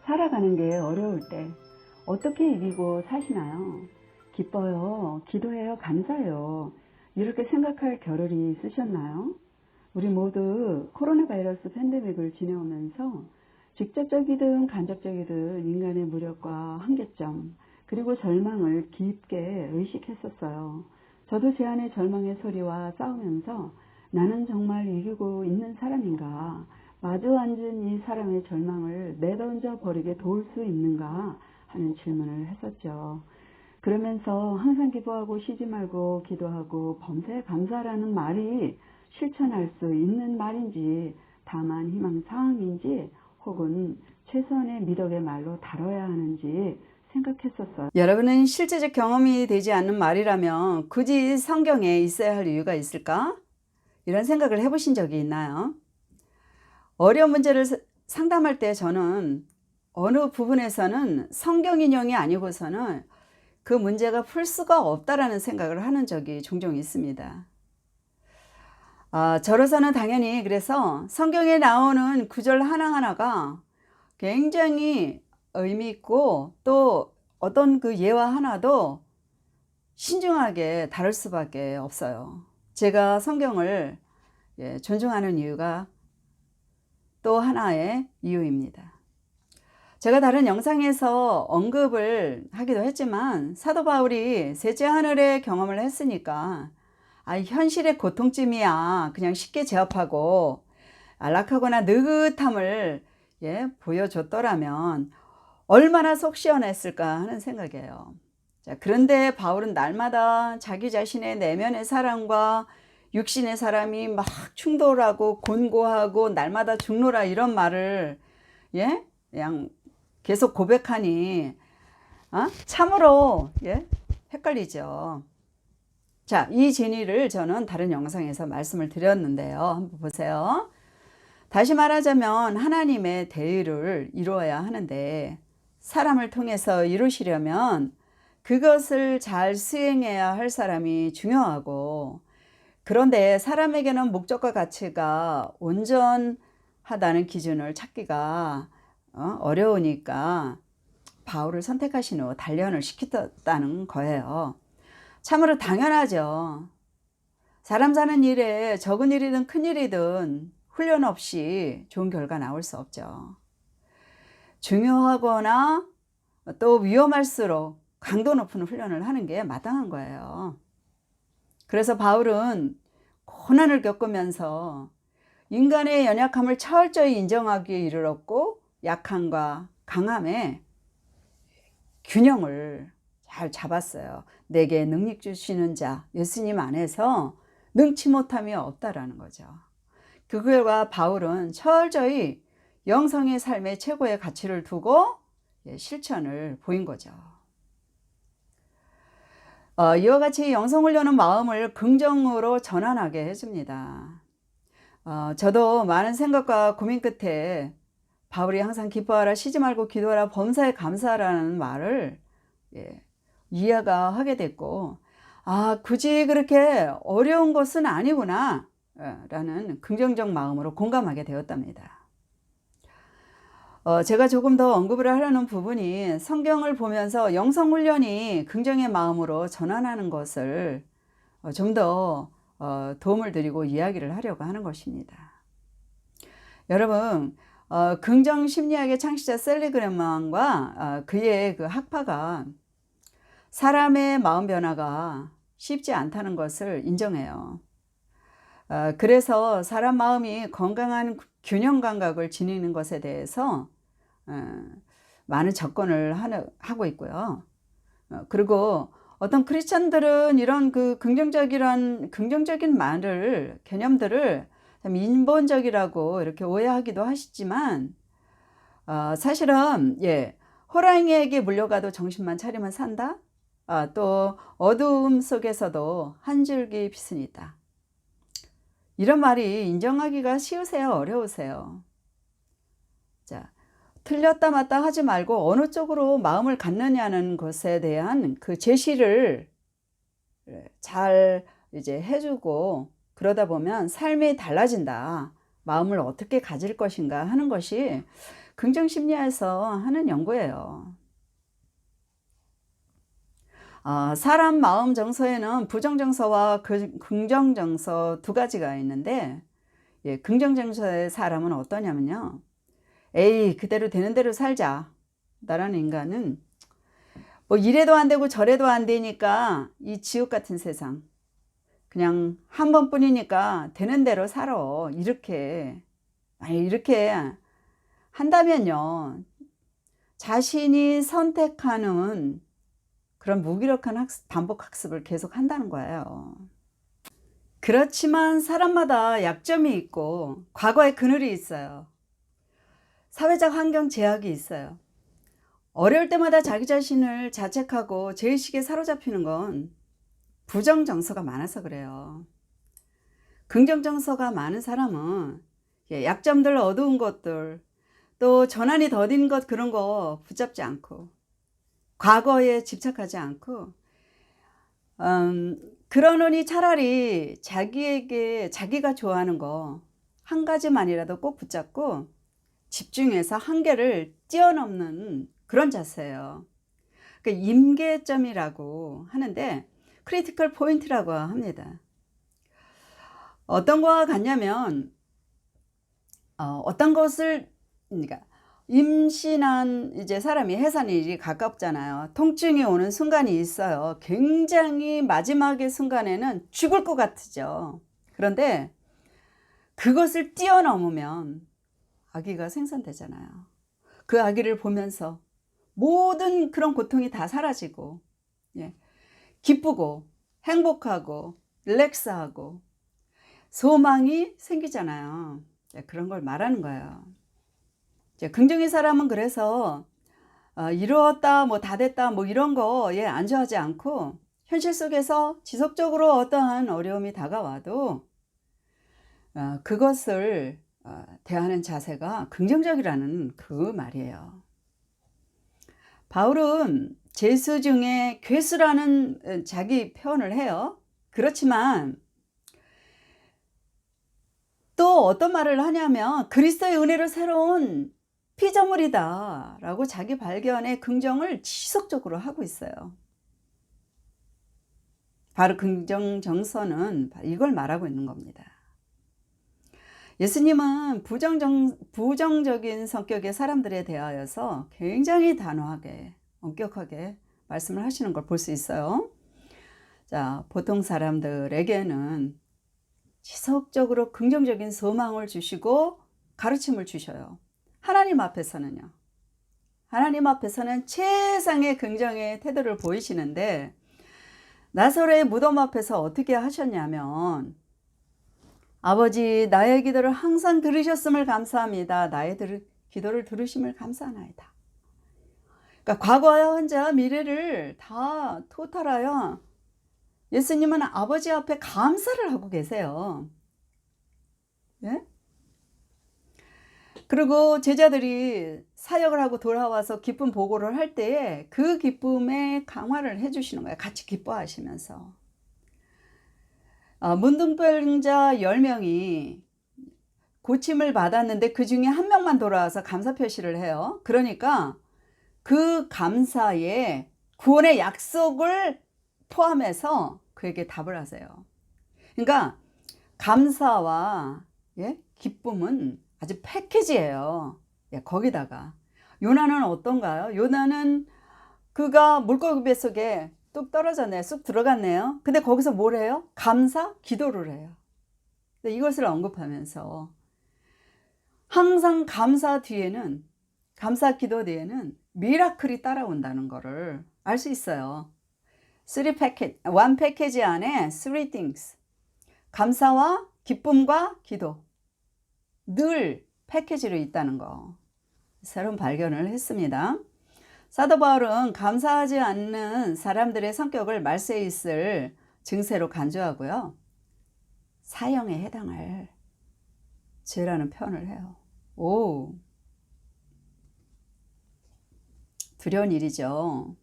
살아가는 게 어려울 때 어떻게 이기고 사시나요? 기뻐요, 기도해요, 감사해요. 이렇게 생각할 겨를이 있으셨나요? 우리 모두 코로나 바이러스 팬데믹을 지내오면서 직접적이든 간접적이든 인간의 무력과 한계점, 그리고 절망을 깊게 의식했었어요. 저도 제 안의 절망의 소리와 싸우면서 나는 정말 이기고 있는 사람인가? 마주 앉은 이 사람의 절망을 내던져 버리게 도울 수 있는가 하는 질문을 했었죠. 그러면서 항상 기도하고 쉬지 말고 기도하고 범사에 감사라는 말이 실천할 수 있는 말인지, 다만 희망사항인지, 혹은 최소한의 미덕의 말로 다뤄야 하는지 생각했었어요. 여러분은 실제적 경험이 되지 않는 말이라면 굳이 성경에 있어야 할 이유가 있을까? 이런 생각을 해보신 적이 있나요? 어려운 문제를 상담할 때 저는 어느 부분에서는 성경 인용이 아니고서는 그 문제가 풀 수가 없다라는 생각을 하는 적이 종종 있습니다. 저로서는 당연히 그래서 성경에 나오는 구절 하나하나가 굉장히 의미 있고, 또 어떤 그 예화 하나도 신중하게 다룰 수밖에 없어요. 제가 성경을 존중하는 이유가 또 하나의 이유입니다. 제가 다른 영상에서 언급을 하기도 했지만 사도 바울이 셋째 하늘의 경험을 했으니까 현실의 고통쯤이야 그냥 쉽게 제압하고 안락하거나 느긋함을 보여줬더라면 얼마나 속 시원했을까 하는 생각이에요. 그런데 바울은 날마다 자기 자신의 내면의 사람과 육신의 사람이 막 충돌하고 곤고하고 날마다 죽노라 이런 말을 그냥 계속 고백하니 참으로 헷갈리죠. 자, 이 진리를 저는 다른 영상에서 말씀을 드렸는데요. 한번 보세요. 다시 말하자면 하나님의 대의를 이루어야 하는데 사람을 통해서 이루시려면 그것을 잘 수행해야 할 사람이 중요하고, 그런데 사람에게는 목적과 가치가 온전하다는 기준을 찾기가 어려우니까 바울을 선택하신 후 단련을 시켰다는 거예요. 참으로 당연하죠. 사람 사는 일에 적은 일이든 큰 일이든 훈련 없이 좋은 결과 나올 수 없죠. 중요하거나 또 위험할수록 강도 높은 훈련을 하는 게 마땅한 거예요. 그래서 바울은 고난을 겪으면서 인간의 연약함을 철저히 인정하기에 이르렀고, 약함과 강함의 균형을 잘 잡았어요. 내게 능력 주시는 자 예수님 안에서 능치 못함이 없다라는 거죠. 그 결과 바울은 철저히 영성의 삶의 최고의 가치를 두고 실천을 보인 거죠. 이와 같이 영성훈련은 마음을 긍정으로 전환하게 해줍니다. 저도 많은 생각과 고민 끝에 바울이 항상 기뻐하라, 쉬지 말고 기도하라, 범사에 감사하라는 말을 이해가 하게 됐고, 굳이 그렇게 어려운 것은 아니구나 라는 긍정적 마음으로 공감하게 되었답니다. 제가 조금 더 언급을 하려는 부분이 성경을 보면서 영성훈련이 긍정의 마음으로 전환하는 것을 좀 더 도움을 드리고 이야기를 하려고 하는 것입니다. 여러분, 긍정심리학의 창시자 셀리그맨과 그의 그 학파가 사람의 마음 변화가 쉽지 않다는 것을 인정해요. 그래서 사람 마음이 건강한 균형 감각을 지니는 것에 대해서 많은 접근을 하고 있고요. 그리고 어떤 크리스천들은 이런 그 긍정적인 말을, 개념들을 참 인본적이라고 이렇게 오해하기도 하시지만, 사실은 호랑이에게 물려가도 정신만 차리면 산다. 또 어두움 속에서도 한 줄기 빛은 있다. 이런 말이 인정하기가 쉬우세요, 어려우세요? 자, 틀렸다 맞다 하지 말고 어느 쪽으로 마음을 갖느냐는 것에 대한 그 제시를 잘 해주고, 그러다 보면 삶이 달라진다. 마음을 어떻게 가질 것인가 하는 것이 긍정심리학에서 하는 연구예요. 사람 마음 정서에는 부정정서와 긍정정서 두 가지가 있는데, 긍정정서의 사람은 어떠냐면요. 에이, 그대로 되는 대로 살자. 나라는 인간은 뭐 이래도 안 되고 저래도 안 되니까 이 지옥 같은 세상. 그냥 한 번뿐이니까 되는 대로 살아. 이렇게 한다면요. 자신이 선택하는 그런 무기력한 반복 학습을 계속 한다는 거예요. 그렇지만 사람마다 약점이 있고 과거의 그늘이 있어요. 사회적 환경 제약이 있어요. 어려울 때마다 자기 자신을 자책하고 죄의식에 사로잡히는 건 부정정서가 많아서 그래요. 긍정정서가 많은 사람은 약점들, 어두운 것들, 또 전환이 더딘 것, 그런 거 붙잡지 않고 과거에 집착하지 않고 그러느니 차라리 자기가 좋아하는 거 한 가지만이라도 꼭 붙잡고 집중해서 한계를 뛰어넘는 그런 자세예요. 그러니까 임계점이라고 하는데 크리티컬 포인트라고 합니다. 어떤 거와 같냐면 어떤 것을, 그러니까 임신한 이제 사람이 해산일이 가깝잖아요. 통증이 오는 순간이 있어요. 굉장히 마지막의 순간에는 죽을 것 같죠. 그런데 그것을 뛰어넘으면 아기가 생산되잖아요. 그 아기를 보면서 모든 그런 고통이 다 사라지고, 기쁘고 행복하고 릴렉스하고 소망이 생기잖아요. 그런 걸 말하는 거예요. 긍정의 사람은 그래서 이루었다, 뭐 다 됐다, 뭐 이런 거 안주하지 않고 현실 속에서 지속적으로 어떠한 어려움이 다가와도 그것을 대하는 자세가 긍정적이라는 그 말이에요. 바울은 죄수 중에 괴수라는 자기 표현을 해요. 그렇지만 또 어떤 말을 하냐면 그리스도의 은혜로 새로운 피조물이다 라고 자기 발견의 긍정을 지속적으로 하고 있어요. 바로 긍정정서는 이걸 말하고 있는 겁니다. 예수님은 부정적인 성격의 사람들에 대하여서 굉장히 단호하게 엄격하게 말씀을 하시는 걸 볼 수 있어요. 자, 보통 사람들에게는 지속적으로 긍정적인 소망을 주시고 가르침을 주셔요. 하나님 앞에서는요. 하나님 앞에서는 최상의 긍정의 태도를 보이시는데 나사로의 무덤 앞에서 어떻게 하셨냐면 아버지, 나의 기도를 항상 들으셨음을 감사합니다. 나의 기도를 들으심을 감사하나이다. 그러니까 과거와 현재와 미래를 다 토탈하여 예수님은 아버지 앞에 감사를 하고 계세요. 예? 그리고 제자들이 사역을 하고 돌아와서 기쁨 보고를 할 때에 그 기쁨에 강화를 해주시는 거예요. 같이 기뻐하시면서. 문둥병자 10명이 고침을 받았는데 그 중에 한 명만 돌아와서 감사 표시를 해요. 그러니까 그 감사에 구원의 약속을 포함해서 그에게 답을 하세요. 그러니까 감사와 기쁨은 아주 패키지예요. 거기다가 요나는 어떤가요? 요나는 그가 물고기 뱃속에 뚝 떨어졌네요. 쑥 들어갔네요. 근데 거기서 뭘 해요? 감사, 기도를 해요. 이것을 언급하면서 항상 감사 뒤에는, 감사 기도 뒤에는 미라클이 따라온다는 것을 알 수 있어요. one 패키지 안에 three things. 감사와 기쁨과 기도. 늘 패키지로 있다는 거. 새로운 발견을 했습니다. 사도 바울은 감사하지 않는 사람들의 성격을 말세에 있을 증세로 간주하고요. 사형에 해당할 죄라는 표현을 해요. 오, 두려운 일이죠.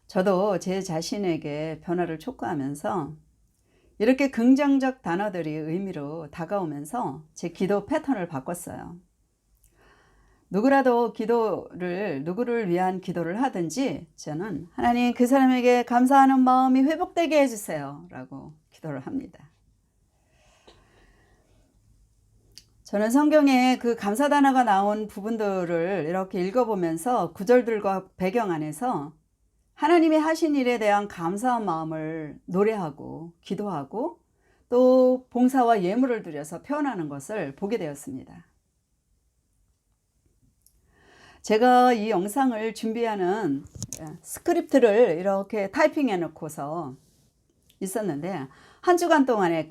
저도 제 자신에게 변화를 촉구하면서 이렇게 긍정적 단어들이 의미로 다가오면서 제 기도 패턴을 바꿨어요. 누구라도 누구를 위한 기도를 하든지 저는 하나님 그 사람에게 감사하는 마음이 회복되게 해주세요 라고 기도를 합니다. 저는 성경에 그 감사 단어가 나온 부분들을 이렇게 읽어보면서 구절들과 배경 안에서 하나님이 하신 일에 대한 감사한 마음을 노래하고 기도하고 또 봉사와 예물을 드려서 표현하는 것을 보게 되었습니다. 제가 이 영상을 준비하는 스크립트를 이렇게 타이핑해 놓고서 있었는데 한 주간 동안에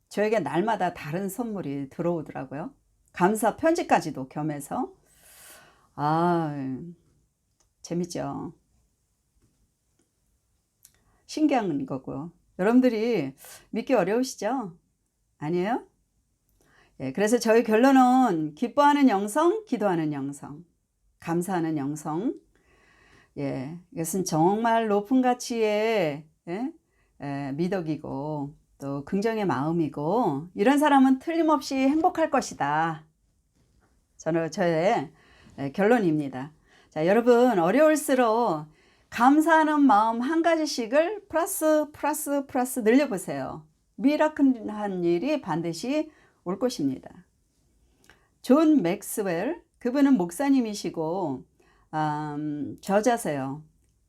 저에게 날마다 다른 선물이 들어오더라고요. 감사 편지까지도 겸해서. 재밌죠. 신기한 거고요. 여러분들이 믿기 어려우시죠? 아니에요? 예, 그래서 저희 결론은 기뻐하는 영성, 기도하는 영성, 감사하는 영성. 예, 이것은 정말 높은 가치의 미덕이고 또 긍정의 마음이고 이런 사람은 틀림없이 행복할 것이다. 저의 결론입니다. 자, 여러분 어려울수록 감사하는 마음 한 가지씩을 플러스 늘려보세요. 미라클한 일이 반드시 올 것입니다. 존 맥스웰, 그분은 목사님이시고 저자세요.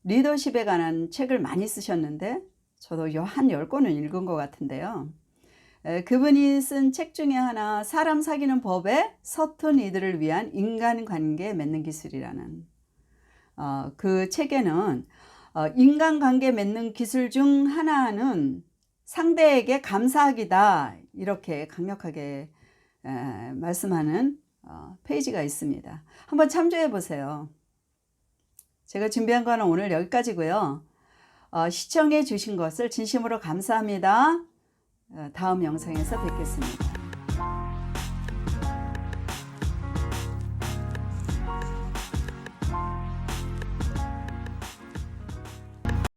리더십에 관한 책을 많이 쓰셨는데 저도 한 10권은 읽은 것 같은데요. 그분이 쓴 책 중에 하나, 사람 사귀는 법에 서툰 이들을 위한 인간관계 맺는 기술이라는 그 책에는 인간관계 맺는 기술 중 하나는 상대에게 감사하기다 이렇게 강력하게 말씀하는 페이지가 있습니다. 한번 참조해 보세요. 제가 준비한 거는 오늘 여기까지고요. 시청해 주신 것을 진심으로 감사합니다. 다음 영상에서 뵙겠습니다.